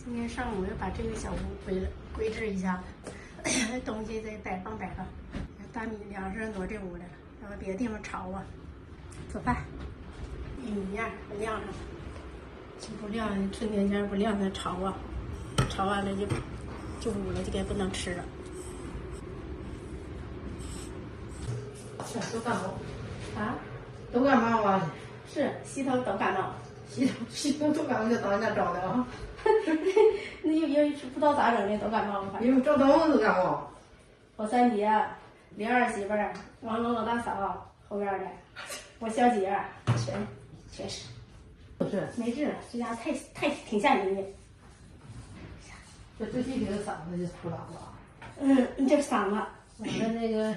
今天上午要把这个小屋规制一下，东西得摆放。大米粮食挪这屋来了，然后别的地方炒啊。做饭，玉米面不晾上，不晾，春天前不晾它炒啊，炒完了就捂了，就该不能吃了。都感冒啊？都感冒啊？是，西头都感冒。西头都感冒就到你那找的啊？那因为不知道咋整的，都感冒了。因为赵东都感冒。我三姐、林二媳妇儿、王龙老大嫂后边的，我小姐全是。不是，没治了，这家太挺吓人的。这最近这个嗓子就出来了。这嗓子，完了那个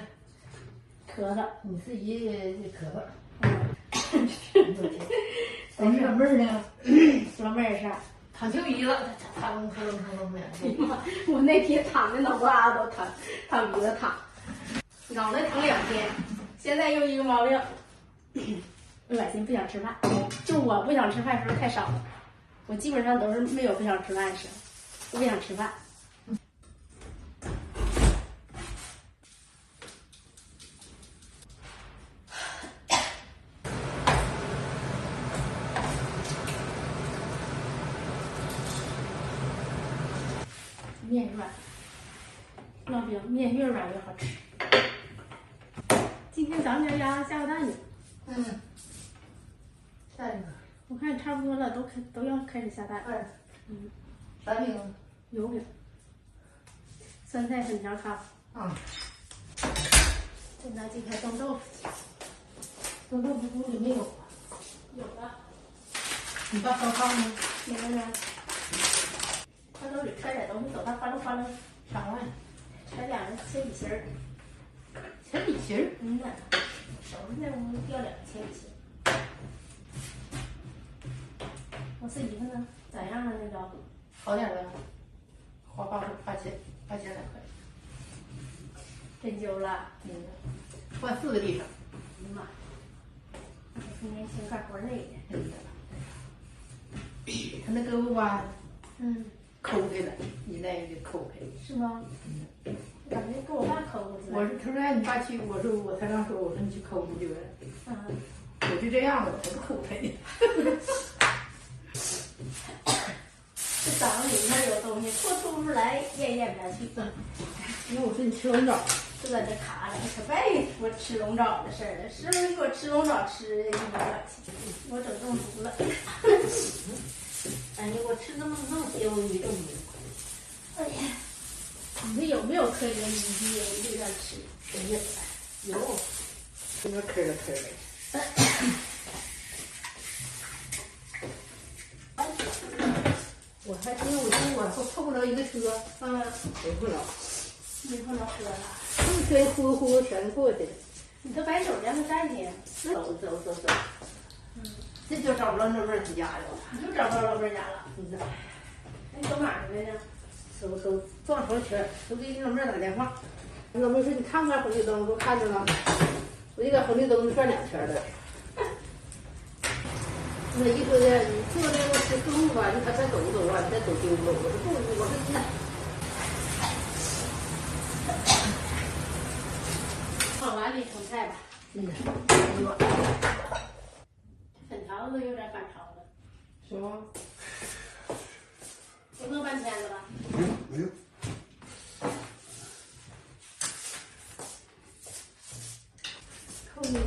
咳嗽，你自己咳嗽。都是老妹儿呢？老妹儿是躺秋衣了，他疼的。我那天躺的脑瓜子都疼，躺鼻子躺，脑袋疼2天，现在又一个毛病，恶心不想吃饭。就我不想吃饭时候太少了，我基本上都是没有不想吃饭的时候，我不想吃饭。面软，烙饼面越软越好吃。今天早上鸭下个蛋去。下一个。我看差不多了，都要开始下蛋。啥饼？油饼。酸菜粉条汤。再拿几块冻豆腐去。冻豆腐屋里没有。有的。你爸烧炕呢？没呢。快手里揣点东西，走到哗楞哗楞。啥玩意？揣2个铅笔芯儿。铅笔芯儿？手上那屋掉2个铅笔芯。我这衣服呢？咋样了？那个？好点了，花钱2块。针灸了。换4个地方。哎呀妈！我今天净干活累的。他那胳膊吧，抠开了，你那也抠开。是吗？感觉给我爸抠过去了。他说让你爸去，我才刚说，我说你去抠不就完了？我就这样了，我才不抠开呢。这嗓子里面有东西，吐不出来，咽不下去。因为我说你吃龙爪，就在这卡着，可别说吃龙爪的事儿了。师傅，你给我吃龙爪吃的，一毛2钱，我整中毒了。哎，你给我吃那么些，我没中毒。哎呀，你这有没有科学依据？我这边吃，有，这边吭了。我还听我说我凑不着一个车，没不着，没不能喝了。这车呼全过去了。你都摆手让他站去。走。这就找不着那妹儿他家了。你就找不着老妹儿家了。那你走哪儿去了呢？都撞成圈，都给老妹儿打电话。老妹儿说：“你看不看红绿灯？”我说：“看着了。”我就在红绿灯上转2圈了。那一说的，你坐那个吃路吧，你可再走不走啊？你再走丢了。我说不，我说你。放碗里盛菜吧。粉条子有点反潮了。是吗？不弄半天了吧？没有。扣你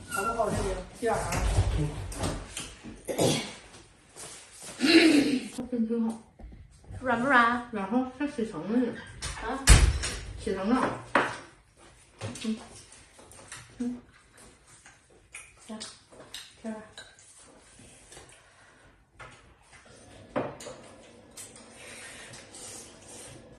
好不好吃？馅儿啊？真挺好。软不软？然后还起层了呢。啊？起层了。